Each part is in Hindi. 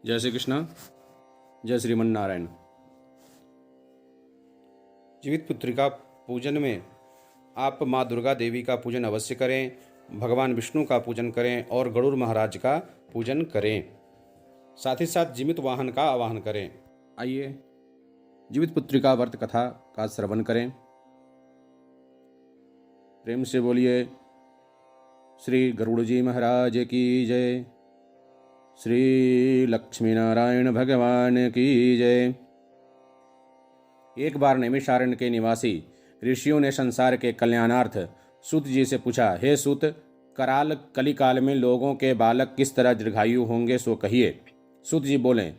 जय श्री कृष्ण। जय श्रीमन नारायण। जीवित पुत्रिका पूजन में आप माँ दुर्गा देवी का पूजन अवश्य करें, भगवान विष्णु का पूजन करें और गरुड़ महाराज का पूजन करें। साथ ही साथ जीवित वाहन का आवाहन करें। आइए जीवित पुत्रिका व्रत कथा का श्रवण करें। प्रेम से बोलिए श्री गरुड़ जी महाराज की जय, श्री लक्ष्मी नारायण भगवान की जय। एक बार नैमिषारण्य के निवासी ऋषियों ने संसार के कल्याणार्थ सूत जी से पूछा, हे सूत, कराल कलिकाल में लोगों के बालक किस तरह दीर्घायु होंगे सो कहिए। सूत जी बोले,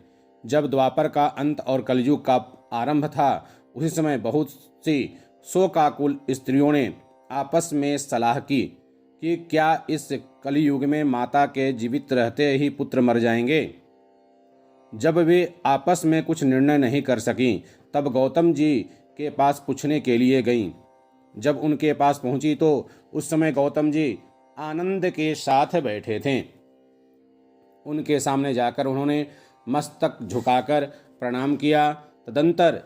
जब द्वापर का अंत और कलयुग का आरंभ था, उसी समय बहुत सी शोकाकुल स्त्रियों ने आपस में सलाह की कि क्या इस कलयुग में माता के जीवित रहते ही पुत्र मर जाएंगे। जब वे आपस में कुछ निर्णय नहीं कर सकीं, तब गौतम जी के पास पूछने के लिए गईं। जब उनके पास पहुंची तो उस समय गौतम जी आनंद के साथ बैठे थे। उनके सामने जाकर उन्होंने मस्तक झुकाकर प्रणाम किया। तदंतर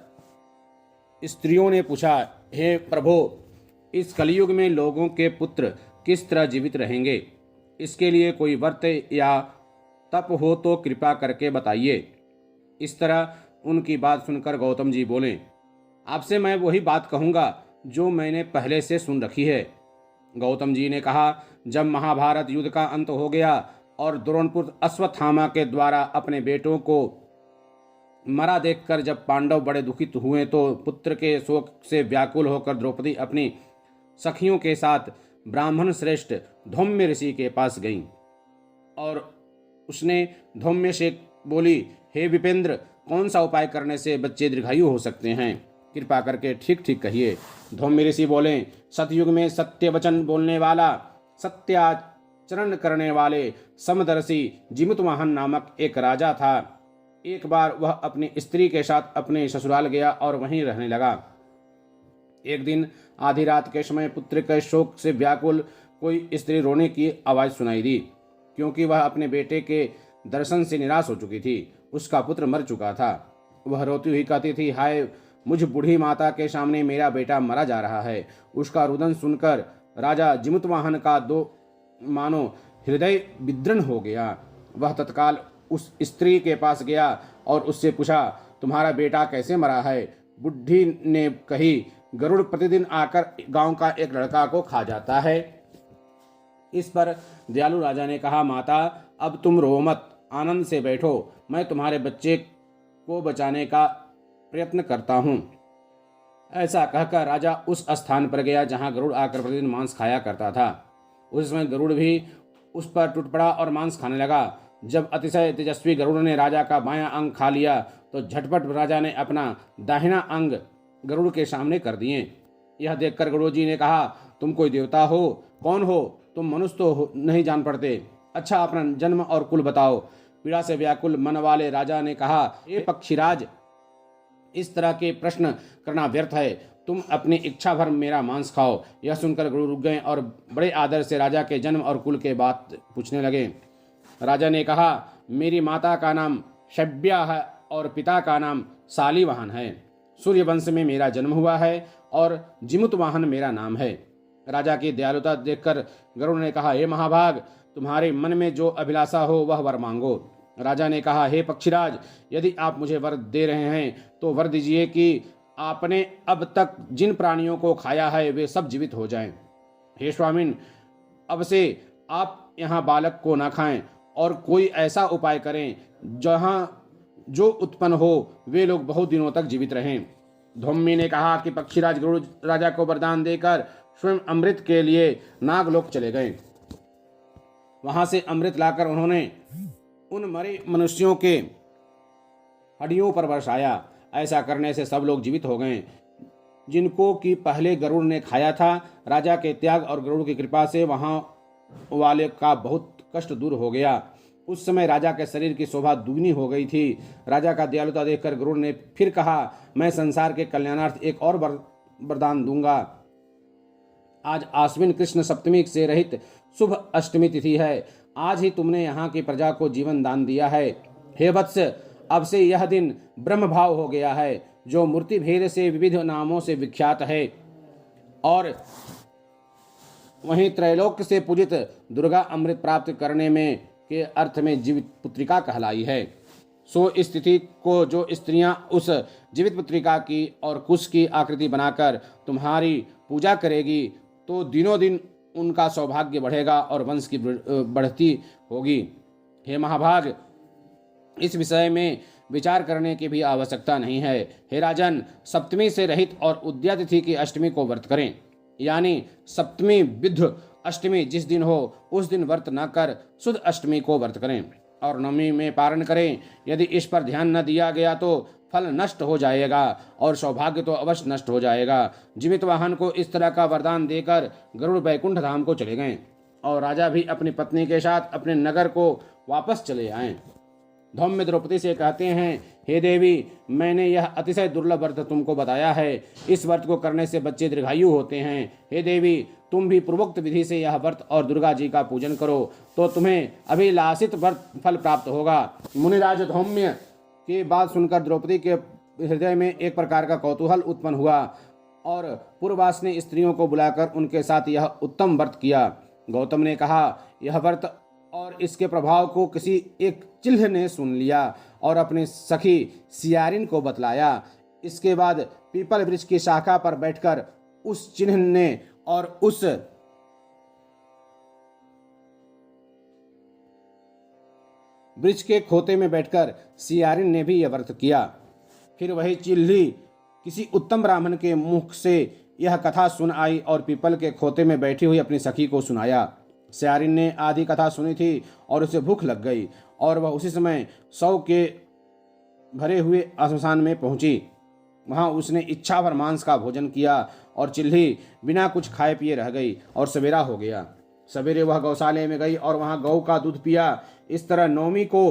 स्त्रियों ने पूछा, हे प्रभो, इस कलयुग में लोगों के पुत्र किस तरह जीवित रहेंगे? इसके लिए कोई व्रत या तप हो तो कृपा करके बताइए। इस तरह उनकी बात सुनकर गौतम जी बोले, आपसे मैं वही बात कहूँगा जो मैंने पहले से सुन रखी है। गौतम जी ने कहा, जब महाभारत युद्ध का अंत हो गया और द्रोणपुत्र अश्वत्थामा के द्वारा अपने बेटों को मरा देखकर जब पांडव बड़े दुखित हुए तो पुत्र के शोक से व्याकुल होकर द्रौपदी अपनी सखियों के साथ ब्राह्मण श्रेष्ठ धौम्य ऋषि के पास गईं और उसने धौम्य से बोली, हे विपेंद्र, कौन सा उपाय करने से बच्चे दीर्घायु हो सकते हैं? कृपा करके ठीक ठीक कहिए। धौम्य ऋषि बोले, सतयुग में सत्य वचन बोलने वाला, सत्याचरण करने वाले समदर्शी जिमुतवाहन नामक एक राजा था। एक बार वह अपनी स्त्री के साथ अपने ससुराल गया और वहीं रहने लगा। एक दिन आधी रात के समय पुत्र के शोक से व्याकुल कोई स्त्री रोने की आवाज़ सुनाई दी, क्योंकि वह अपने बेटे के दर्शन से निराश हो चुकी थी। उसका पुत्र मर चुका था। वह रोती हुई कहती थी, हाय, मुझ बूढ़ी माता के सामने मेरा बेटा मरा जा रहा है। उसका रुदन सुनकर राजा जिमुतवाहन का मानो हृदय विद्रण हो गया। वह तत्काल उस स्त्री के पास गया और उससे पूछा, तुम्हारा बेटा कैसे मरा है? बुढ़ी ने कही, गरुड़ प्रतिदिन आकर गांव का एक लड़का को खा जाता है। इस पर दयालु राजा ने कहा, माता, अब तुम रो मत, आनंद से बैठो, मैं तुम्हारे बच्चे को बचाने का प्रयत्न करता हूँ। ऐसा कहकर राजा उस स्थान पर गया जहाँ गरुड़ आकर प्रतिदिन मांस खाया करता था। उस समय गरुड़ भी उस पर टूट पड़ा और मांस खाने लगा। जब अतिशय तेजस्वी गरुड़ ने राजा का बायां अंग खा लिया तो झटपट राजा ने अपना दाहिना अंग गरुड़ के सामने कर दिए। यह देखकर गरुड़ जी ने कहा, तुम कोई देवता हो? कौन हो तुम? मनुष्य तो नहीं जान पड़ते। अच्छा, अपना जन्म और कुल बताओ। पीड़ा से व्याकुल मन वाले राजा ने कहा, हे पक्षीराज, इस तरह के प्रश्न करना व्यर्थ है। तुम अपनी इच्छा भर मेरा मांस खाओ। यह सुनकर गरुड़ रुक गए और बड़े आदर से राजा के जन्म और कुल के बात पूछने लगे। राजा ने कहा, मेरी माता का नाम शब्या है और पिता का नाम शालिवाहन है। सूर्य वंश में मेरा जन्म हुआ है और जिमुतवाहन मेरा नाम है। राजा की दयालुता देखकर गरुड़ ने कहा, हे महाभाग, तुम्हारे मन में जो अभिलाषा हो वह वर मांगो। राजा ने कहा, हे पक्षीराज, यदि आप मुझे वर दे रहे हैं तो वर दीजिए कि आपने अब तक जिन प्राणियों को खाया है वे सब जीवित हो जाएं। हे स्वामिन, अब से आप यहाँ बालक को न खाएं और कोई ऐसा उपाय करें जहाँ जो उत्पन्न हो वे लोग बहुत दिनों तक जीवित रहें। धौम्य ने कहा कि पक्षीराज गरुड़ राजा को वरदान देकर स्वयं अमृत के लिए नागलोक चले गए। वहां से अमृत लाकर उन्होंने उन मरे मनुष्यों के हड्डियों पर बरसाया। ऐसा करने से सब लोग जीवित हो गए जिनको कि पहले गरुड़ ने खाया था। राजा के त्याग और गरुड़ की कृपा से वहां वाले का बहुत कष्ट दूर हो गया। उस समय राजा के शरीर की शोभा दुगनी हो गई थी। राजा का दयालुता देखकर गरुड़ ने फिर कहा, मैं संसार के कल्याणार्थ एक और वरदान दूंगा। आज आश्विन कृष्ण सप्तमी से रहित शुभ अष्टमी तिथि है। आज ही तुमने यहाँ की प्रजा को जीवन दान दिया है। हे वत्स, अब से यह दिन ब्रह्म भाव हो गया है, जो मूर्ति भेद से विविध नामों से विख्यात है, और वहीं त्रैलोक्य से पूजित दुर्गा अमृत प्राप्त करने में के अर्थ में जीवित पुत्रिका कहलाई है। सो इस तिथि को जो स्त्रियां उस जीवित पुत्रिका की और कुश की आकृति बनाकर तुम्हारी पूजा करेगी, तो दिनों दिन उनका सौभाग्य बढ़ेगा और वंश की बढ़ती होगी। हे महाभाग, इस विषय में विचार करने की भी आवश्यकता नहीं है। हे राजन, सप्तमी से रहित और उद्या तिथि की अष्टमी को व्रत करें, यानी सप्तमी विद्ध अष्टमी जिस दिन हो उस दिन व्रत न कर शुद्ध अष्टमी को व्रत करें, और नवमी में पारण करें। यदि इस पर ध्यान न दिया गया तो फल नष्ट हो जाएगा और सौभाग्य तो अवश्य नष्ट हो जाएगा। जीवित वाहन को इस तरह का वरदान देकर गरुड़ वैकुंठ धाम को चले गए, और राजा भी अपनी पत्नी के साथ अपने नगर को वापस चले आए। धौम्य द्रौपदी से कहते हैं, हे देवी, मैंने यह अतिशय दुर्लभ व्रत तुमको बताया है। इस व्रत को करने से बच्चे दीर्घायु होते हैं। हे देवी, तुम भी पूर्वोक्त विधि से यह व्रत और दुर्गा जी का पूजन करो, तो तुम्हें अभिलाषित व्रत फल प्राप्त होगा। मुनिराज धौम्य की बात सुनकर द्रौपदी के हृदय में एक प्रकार का कौतूहल उत्पन्न हुआ, और पूर्ववास ने स्त्रियों को बुलाकर उनके साथ यह उत्तम व्रत किया। गौतम ने कहा, यह व्रत और इसके प्रभाव को किसी एक चिल्ह ने सुन लिया और अपने सखी सियारिन को बतलाया। इसके बाद पीपल वृक्ष की शाखा पर बैठकर उस चिन्ह ने और उस वृक्ष के खोते में बैठकर सियारिन ने भी यह व्रत किया। फिर वही चिल्ही किसी उत्तम ब्राह्मण के मुख से यह कथा सुन आई और पीपल के खोते में बैठी हुई अपनी सखी को सुनाया। सियारिन ने आधी कथा सुनी थी और उसे भूख लग गई, और वह उसी समय शव के भरे हुए श्मशान में पहुंची। वहां उसने इच्छा भर मांस का भोजन किया और चिल्ही बिना कुछ खाए पिए रह गई, और सवेरा हो गया। सवेरे वह गौशाले में गई और वहां गौ का दूध पिया। इस तरह नवमी को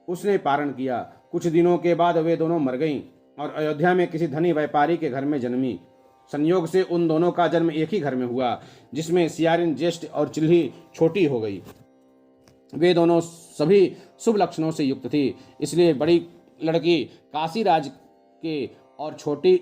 उसने पारण किया। कुछ दिनों के बाद वे दोनों मर गईं और अयोध्या में किसी धनी व्यापारी के घर में जन्मी। संयोग से उन दोनों का जन्म एक ही घर में हुआ, जिसमें सियारिन ज्येष्ठ और चिल्ही छोटी हो गई। वे दोनों सभी शुभ लक्षणों से युक्त थी, इसलिए बड़ी लड़की काशीराज के और छोटी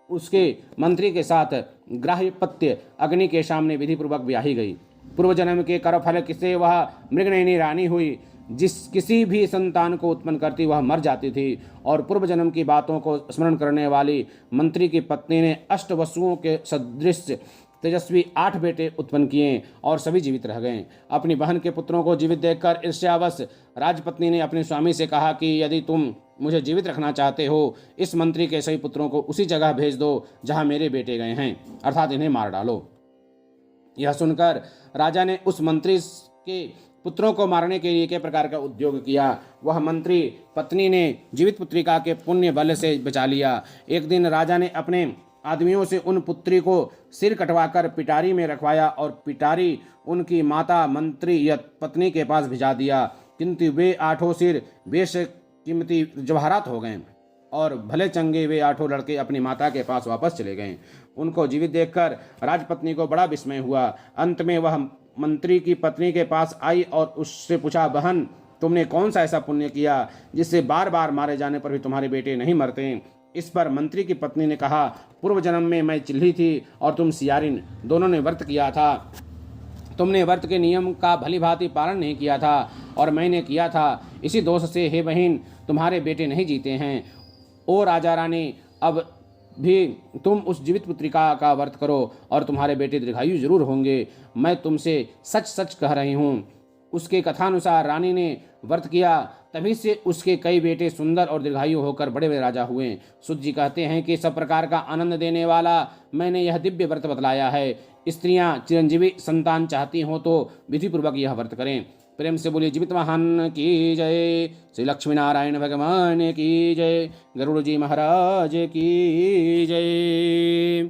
उसके मंत्री के साथ ग्राह्यपत्य अग्नि के सामने विधिपूर्वक ब्याही गई। पूर्व जन्म के कर्मफल से वह मृगनयनी रानी हुई। जिस किसी भी संतान को उत्पन्न करती वह मर जाती थी, और पूर्व जन्म की बातों को स्मरण करने वाली मंत्री की पत्नी ने अष्टवसुओं के सदृश तेजस्वी 8 बेटे उत्पन्न किए और सभी जीवित रह गए। अपनी बहन के पुत्रों को जीवित देखकर ईर्ष्यावश राजपत्नी ने अपने स्वामी से कहा कि यदि तुम मुझे जीवित रखना चाहते हो, इस मंत्री के सभी पुत्रों को उसी जगह भेज दो जहां मेरे बेटे गए हैं, अर्थात इन्हें मार डालो। यह सुनकर राजा ने उस मंत्री के पुत्रों को मारने के लिए एक प्रकार का उद्योग किया। वह मंत्री पत्नी ने जीवित पुत्रिका के पुण्य बल से बचा लिया। एक दिन राजा ने अपने आदमियों से उन पुत्री को सिर कटवाकर पिटारी में रखवाया, और पिटारी उनकी माता मंत्री या पत्नी के पास भिजा दिया, किंतु वे 8 सिर बेश कीमती जवाहरात हो गए, और भले चंगे वे 8 लड़के अपनी माता के पास वापस चले गए। उनको जीवित देखकर राजपत्नी को बड़ा विस्मय हुआ। अंत में वह मंत्री की पत्नी के पास आई और उससे पूछा, बहन, तुमने कौन सा ऐसा पुण्य किया जिससे बार बार मारे जाने पर भी तुम्हारे बेटे नहीं मरते? इस पर मंत्री की पत्नी ने कहा, पूर्व जन्म में मैं चिल्ही थी और तुम सियारिन, दोनों ने व्रत किया था। तुमने व्रत के नियम का भली भांति पालन नहीं किया था और मैंने किया था। इसी दोष से हे बहन, तुम्हारे बेटे नहीं जीते हैं। ओ राजा रानी, अब भी तुम उस जीवित पुत्रिका का व्रत करो और तुम्हारे बेटे दीर्घायु जरूर होंगे। मैं तुमसे सच सच कह रही हूँ। उसके कथानुसार रानी ने व्रत किया, तभी से उसके कई बेटे सुंदर और दीर्घायु होकर बड़े बड़े राजा हुए। सुत जी कहते हैं कि सब प्रकार का आनंद देने वाला मैंने यह दिव्य व्रत बतलाया है। स्त्रियां चिरंजीवी संतान चाहती हो तो विधिपूर्वक यह व्रत करें। प्रेम से बोलिए जीवित वाहन की जय, श्री लक्ष्मी नारायण भगवान की जय, गरुड़ जी महाराज की जय।